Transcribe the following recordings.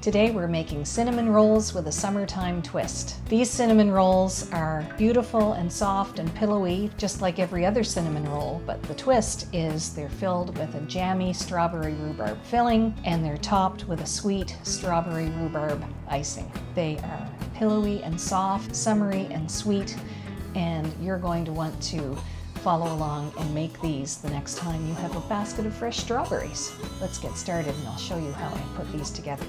Today we're making cinnamon rolls with a summertime twist. These cinnamon rolls are beautiful and soft and pillowy, just like every other cinnamon roll, but the twist is they're filled with a jammy strawberry rhubarb filling and they're topped with a sweet strawberry rhubarb icing. They are pillowy and soft, summery and sweet, and you're going to want to follow along and make these the next time you have a basket of fresh strawberries. Let's get started and I'll show you how I put these together.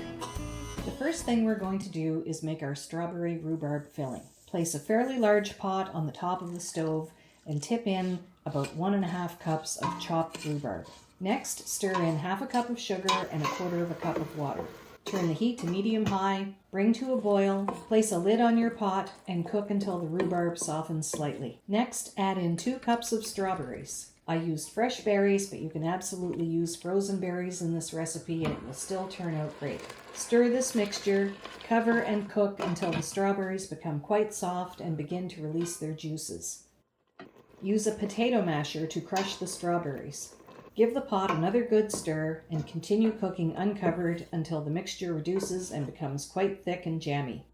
The first thing we're going to do is make our strawberry rhubarb filling. Place a fairly large pot on the top of the stove and tip in about 1.5 cups of chopped rhubarb. Next, stir in 1/2 cup of sugar and 1/4 cup of water. Turn the heat to medium-high, bring to a boil, place a lid on your pot, and cook until the rhubarb softens slightly. Next, add in 2 cups of strawberries. I used fresh berries, but you can absolutely use frozen berries in this recipe and it will still turn out great. Stir this mixture, cover and cook until the strawberries become quite soft and begin to release their juices. Use a potato masher to crush the strawberries. Give the pot another good stir and continue cooking uncovered until the mixture reduces and becomes quite thick and jammy.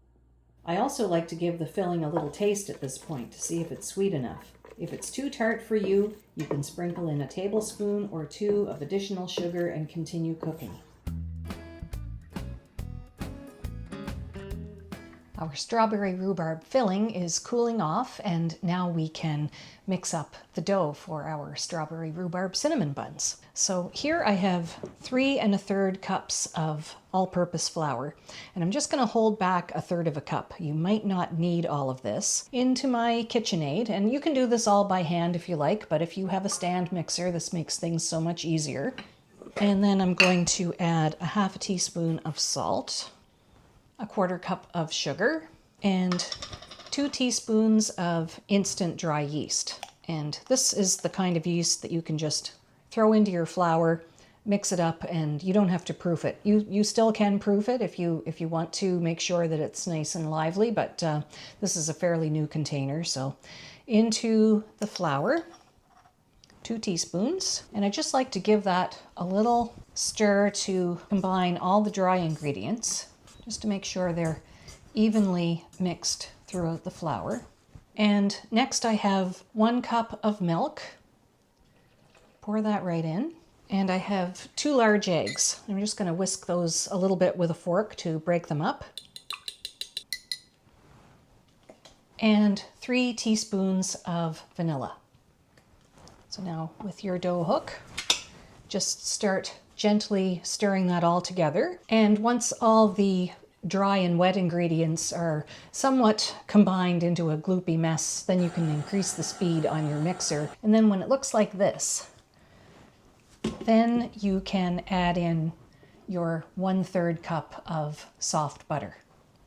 I also like to give the filling a little taste at this point to see if it's sweet enough. If it's too tart for you, you can sprinkle in a tablespoon or 2 of additional sugar and continue cooking. Our strawberry rhubarb filling is cooling off, and now we can mix up the dough for our strawberry rhubarb cinnamon buns. So here I have 3 1/3 cups of all-purpose flour, and I'm just going to hold back 1/3 cup. You might not need all of this into my KitchenAid, and you can do this all by hand if you like, but if you have a stand mixer, this makes things so much easier. And then I'm going to add 1/2 teaspoon of salt, 1/4 cup of sugar, and 2 teaspoons of instant dry yeast. And this is the kind of yeast that you can just throw into your flour, mix it up, and you don't have to proof it. You still can proof it if you want to make sure that it's nice and lively, but this is a fairly new container. So into the flour, 2 teaspoons, and I just like to give that a little stir to combine all the dry ingredients, just to make sure they're evenly mixed throughout the flour. And next I have 1 cup of milk. Pour that right in. And I have 2 large eggs. I'm just going to whisk those a little bit with a fork to break them up. And 3 teaspoons of vanilla. So now with your dough hook, just start gently stirring that all together. And once all the dry and wet ingredients are somewhat combined into a gloopy mess, then you can increase the speed on your mixer. And then when it looks like this, then you can add in your 1/3 cup of soft butter.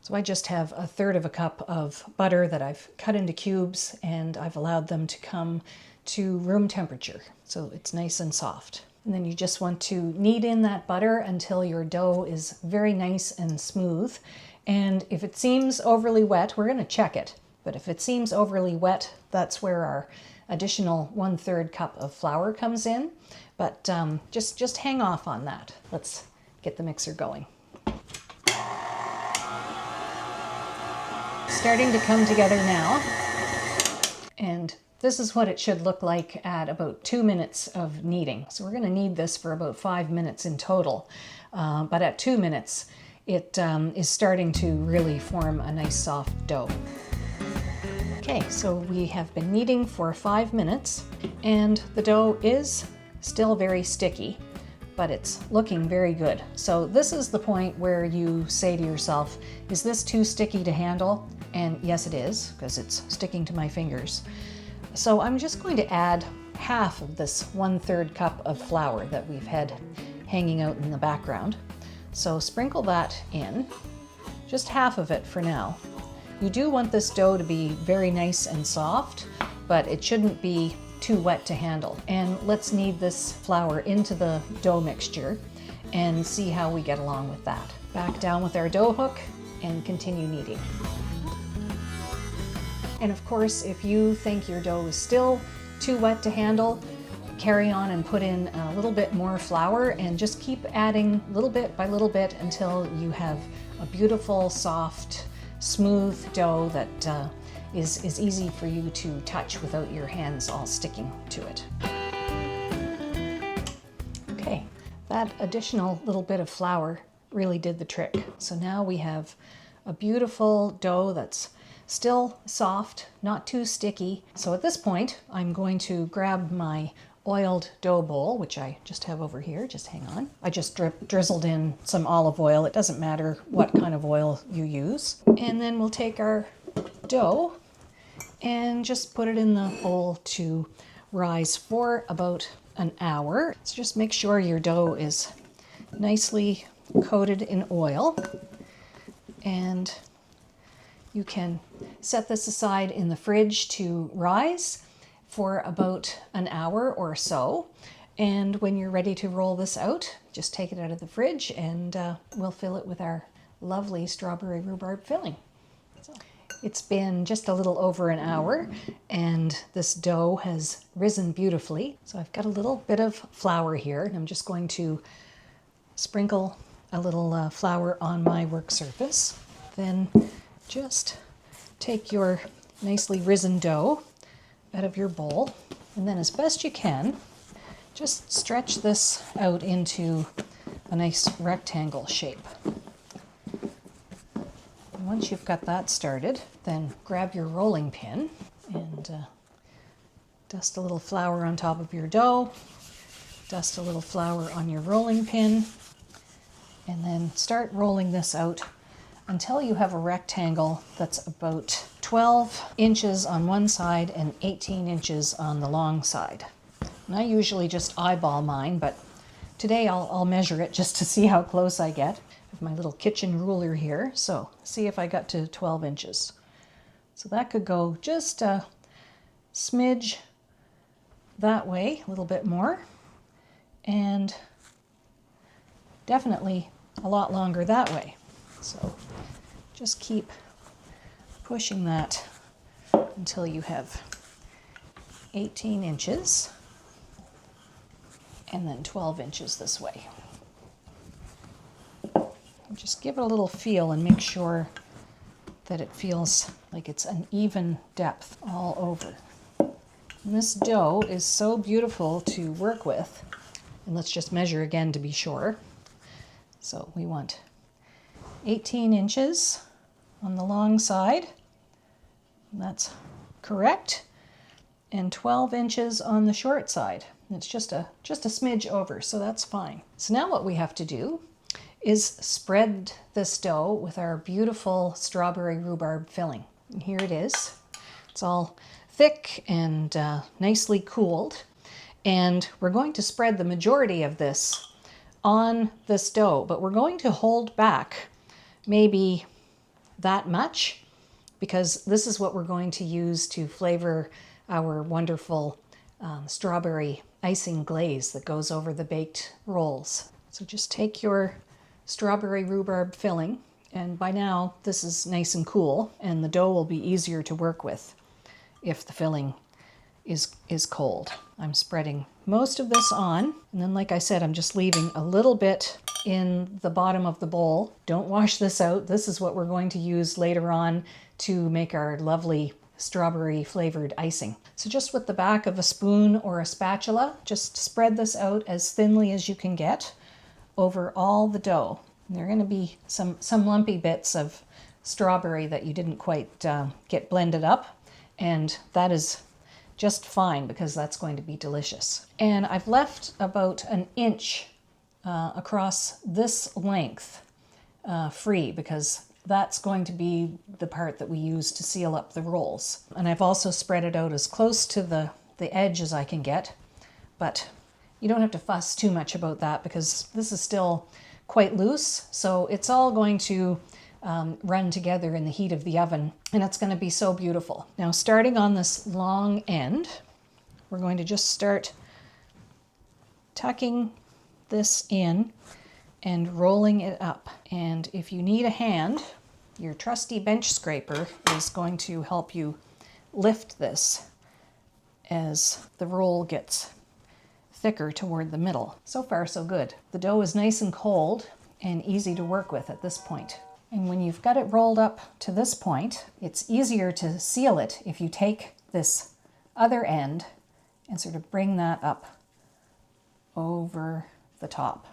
So I just have 1/3 cup of butter that I've cut into cubes, and I've allowed them to come to room temperature, so it's nice and soft. And then you just want to knead in that butter until your dough is very nice and smooth. And if it seems overly wet, we're going to check it. But if it seems overly wet, that's where our additional 1/3 cup of flour comes in. But just hang off on that. Let's get the mixer going. Starting to come together now. And this is what it should look like at about 2 minutes of kneading. So we're going to knead this for about 5 minutes in total. But at 2 minutes, it is starting to really form a nice soft dough. Okay, so we have been kneading for 5 minutes, and the dough is still very sticky, but it's looking very good. So this is the point where you say to yourself, is this too sticky to handle? And yes, it is, because it's sticking to my fingers. So I'm just going to add half of this 1/3 cup of flour that we've had hanging out in the background. So sprinkle that in, just half of it for now. You do want this dough to be very nice and soft, but it shouldn't be too wet to handle. And let's knead this flour into the dough mixture and see how we get along with that. Back down with our dough hook and continue kneading. And of course, if you think your dough is still too wet to handle, carry on and put in a little bit more flour and just keep adding little bit by little bit until you have a beautiful, soft, smooth dough that is easy for you to touch without your hands all sticking to it. Okay, that additional little bit of flour really did the trick. So now we have a beautiful dough that's still soft, not too sticky. So at this point, I'm going to grab my oiled dough bowl, which I just have over here. Just hang on. I just drizzled in some olive oil. It doesn't matter what kind of oil you use. And then we'll take our dough and just put it in the bowl to rise for about an hour. So just make sure your dough is nicely coated in oil, and you can set this aside in the fridge to rise for about an hour or so. And when you're ready to roll this out, just take it out of the fridge and we'll fill it with our lovely strawberry rhubarb filling. So it's been just a little over an hour and this dough has risen beautifully. So I've got a little bit of flour here and I'm just going to sprinkle a little flour on my work surface. Then just take your nicely risen dough out of your bowl, and then as best you can, just stretch this out into a nice rectangle shape. And once you've got that started, then grab your rolling pin and dust a little flour on top of your dough, dust a little flour on your rolling pin, and then start rolling this out until you have a rectangle that's about 12 inches on one side and 18 inches on the long side. And I usually just eyeball mine, but today I'll measure it just to see how close I get. I have my little kitchen ruler here, so see if I got to 12 inches. So that could go just a smidge that way, a little bit more, and definitely a lot longer that way. So just keep pushing that until you have 18 inches and then 12 inches this way. And just give it a little feel and make sure that it feels like it's an even depth all over. And this dough is so beautiful to work with. And let's just measure again to be sure. So we want 18 inches on the long side, that's correct, and 12 inches on the short side. It's just a smidge over, so that's fine. So now what we have to do is spread this dough with our beautiful strawberry rhubarb filling. And here it is. It's all thick and nicely cooled, and we're going to spread the majority of this on this dough, but we're going to hold back maybe that much because this is what we're going to use to flavor our wonderful strawberry icing glaze that goes over the baked rolls. So just take your strawberry rhubarb filling, and by now this is nice and cool and the dough will be easier to work with if the filling is cold. I'm spreading most of this on, and then like I said, I'm just leaving a little bit in the bottom of the bowl. Don't wash this out. This is what we're going to use later on to make our lovely strawberry flavored icing. So just with the back of a spoon or a spatula, just spread this out as thinly as you can get over all the dough. And there are going to be some lumpy bits of strawberry that you didn't quite get blended up, and that is just fine because that's going to be delicious. And I've left about an inch across this length free because that's going to be the part that we use to seal up the rolls. And I've also spread it out as close to the edge as I can get, but you don't have to fuss too much about that because this is still quite loose, so it's all going to run together in the heat of the oven, and it's going to be so beautiful. Now, starting on this long end, we're going to just start tucking this in and rolling it up. And if you need a hand, your trusty bench scraper is going to help you lift this as the roll gets thicker toward the middle. So far, so good. The dough is nice and cold and easy to work with at this point. And when you've got it rolled up to this point, it's easier to seal it if you take this other end and sort of bring that up over the top.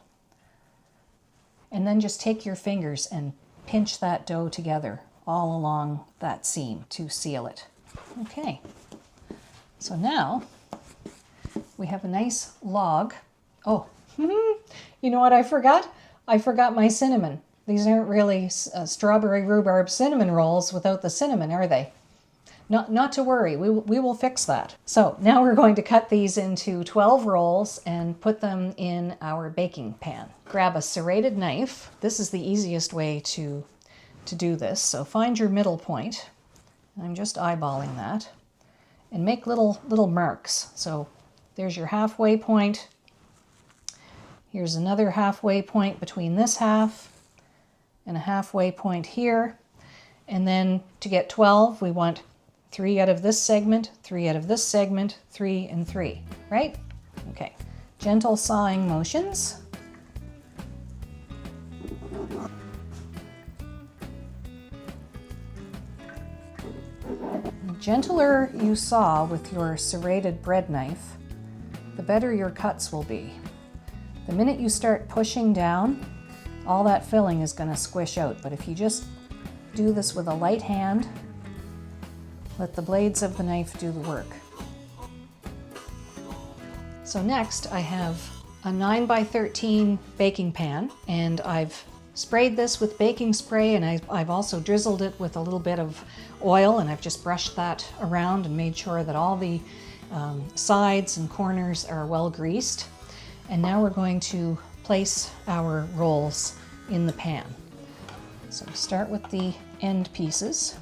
And then just take your fingers and pinch that dough together all along that seam to seal it. Okay, so now we have a nice log. Oh, you know what I forgot? I forgot my cinnamon. These aren't really strawberry rhubarb cinnamon rolls without the cinnamon, are they? Not to worry, we will fix that. So now we're going to cut these into 12 rolls and put them in our baking pan. Grab a serrated knife. This is the easiest way to do this. So find your middle point. I'm just eyeballing that. And make little marks. So there's your halfway point. Here's another halfway point between this half and a halfway point here. And then to get 12, we want 3 out of this segment, 3 out of this segment, 3 and 3, right? Okay, gentle sawing motions. The gentler you saw with your serrated bread knife, the better your cuts will be. The minute you start pushing down, all that filling is going to squish out. But if you just do this with a light hand, let the blades of the knife do the work. So next I have a 9x13 baking pan, and I've sprayed this with baking spray, and I've also drizzled it with a little bit of oil, and I've just brushed that around and made sure that all the sides and corners are well greased. And now we're going to place our rolls in the pan. So start with the end pieces,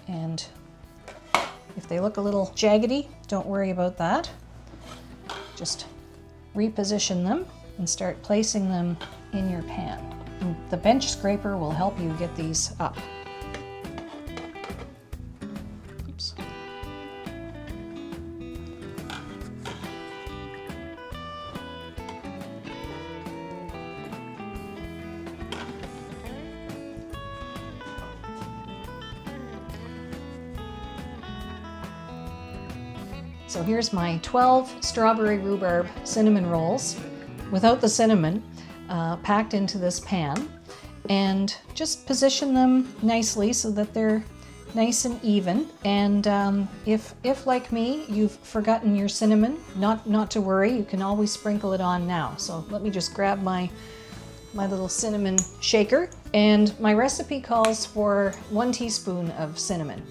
and if they look a little jaggedy, don't worry about that. Just reposition them and start placing them in your pan. And the bench scraper will help you get these up. Oops. So here's my 12 strawberry rhubarb cinnamon rolls without the cinnamon, packed into this pan, and just position them nicely so that they're nice and even. And if like me, you've forgotten your cinnamon, not to worry, you can always sprinkle it on now. So let me just grab my little cinnamon shaker, and my recipe calls for 1 teaspoon of cinnamon.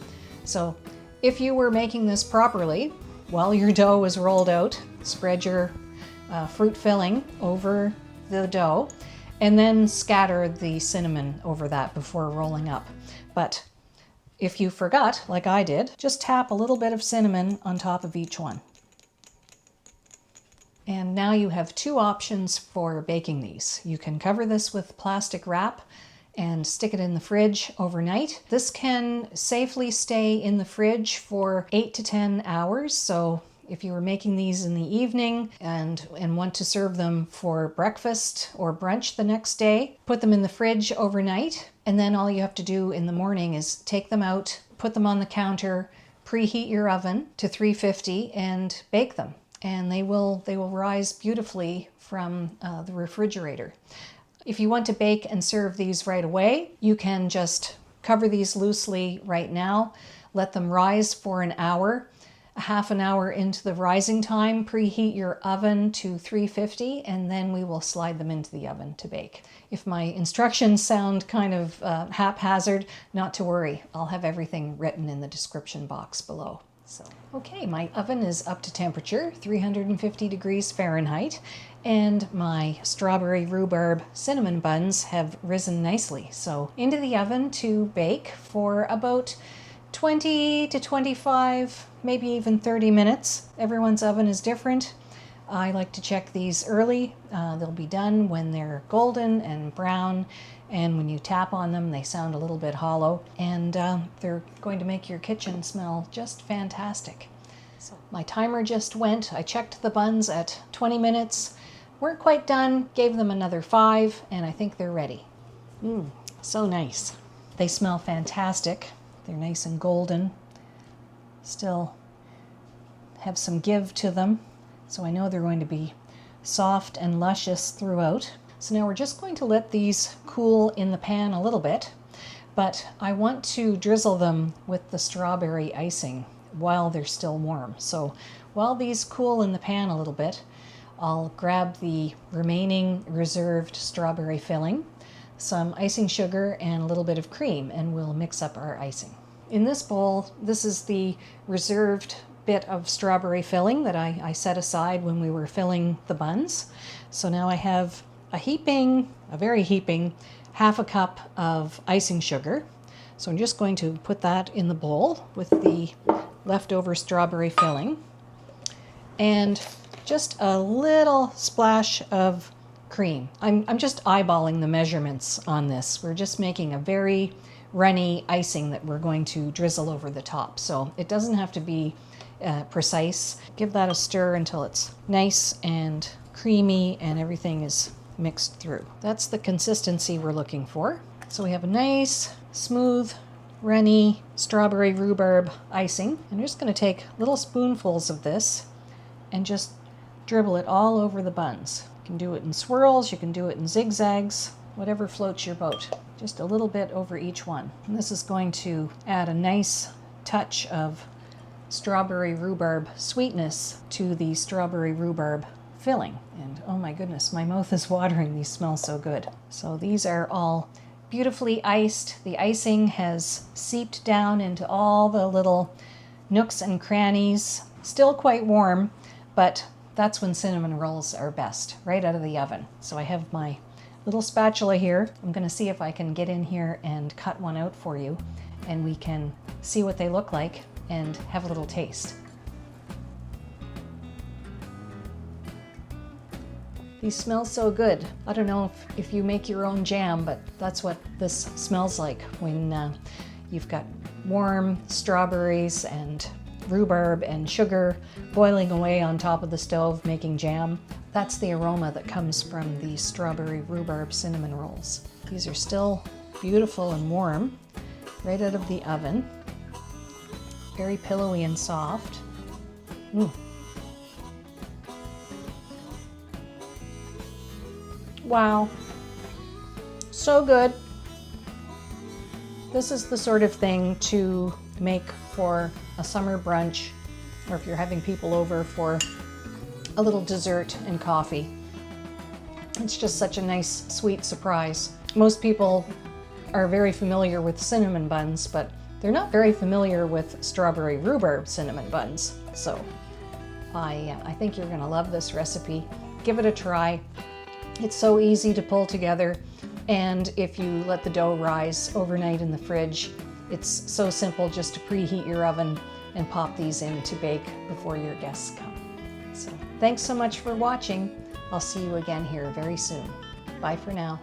So if you were making this properly, while your dough is rolled out, spread your fruit filling over the dough, and then scatter the cinnamon over that before rolling up. But if you forgot, like I did, just tap a little bit of cinnamon on top of each one. And now you have 2 options for baking these. You can cover this with plastic wrap and stick it in the fridge overnight. This can safely stay in the fridge for 8 to 10 hours. So if you were making these in the evening and want to serve them for breakfast or brunch the next day, put them in the fridge overnight, and then all you have to do in the morning is take them out, put them on the counter, preheat your oven to 350 and bake them. And they will rise beautifully from the refrigerator. If you want to bake and serve these right away, you can just cover these loosely right now, let them rise for an hour. A half an hour into the rising time, preheat your oven to 350, and then we will slide them into the oven to bake. If my instructions sound kind of haphazard, not to worry. I'll have everything written in the description box below. So, okay, my oven is up to temperature, 350 degrees Fahrenheit, and my strawberry rhubarb cinnamon buns have risen nicely. So into the oven to bake for about 20 to 25, maybe even 30 minutes. Everyone's oven is different. I like to check these early. They'll be done when they're golden and brown, and when you tap on them, they sound a little bit hollow, and they're going to make your kitchen smell just fantastic. So my timer just went. I checked the buns at 20 minutes. Weren't quite done, gave them another 5, and I think they're ready. So nice. They smell fantastic. They're nice and golden. Still have some give to them, so I know they're going to be soft and luscious throughout. So now we're just going to let these cool in the pan a little bit, but I want to drizzle them with the strawberry icing while they're still warm. So while these cool in the pan a little bit, I'll grab the remaining reserved strawberry filling, some icing sugar, and a little bit of cream, and we'll mix up our icing. In this bowl, this is the reserved bit of strawberry filling that I set aside when we were filling the buns. So now I have a very heaping, half a cup of icing sugar. So I'm just going to put that in the bowl with the leftover strawberry filling, and just a little splash of cream. I'm just eyeballing the measurements on this. We're just making a very runny icing that we're going to drizzle over the top. So it doesn't have to be precise. Give that a stir until it's nice and creamy and everything is mixed through. That's the consistency we're looking for. So we have a nice, smooth, runny strawberry rhubarb icing. And I'm just going to take little spoonfuls of this and just dribble it all over the buns. You can do it in swirls, you can do it in zigzags, whatever floats your boat. Just a little bit over each one. And this is going to add a nice touch of strawberry rhubarb sweetness to the strawberry rhubarb filling. And oh my goodness, my mouth is watering. These smell so good. So these are all beautifully iced. The icing has seeped down into all the little nooks and crannies. Still quite warm, but that's when cinnamon rolls are best, right out of the oven. So I have my little spatula here. I'm going to see if I can get in here and cut one out for you, and we can see what they look like and have a little taste. These smell so good. I don't know if you make your own jam, but that's what this smells like when you've got warm strawberries and rhubarb and sugar boiling away on top of the stove making jam. That's the aroma that comes from the strawberry rhubarb cinnamon rolls. These are still beautiful and warm, right out of the oven. Very pillowy and soft. Wow, so good. This is the sort of thing to make for a summer brunch, or if you're having people over for a little dessert and coffee. It's just such a nice, sweet surprise. Most people are very familiar with cinnamon buns, but they're not very familiar with strawberry rhubarb cinnamon buns. So I think you're gonna love this recipe. Give it a try. It's so easy to pull together, and if you let the dough rise overnight in the fridge, it's so simple just to preheat your oven and pop these in to bake before your guests come. So thanks so much for watching. I'll see you again here very soon. Bye for now.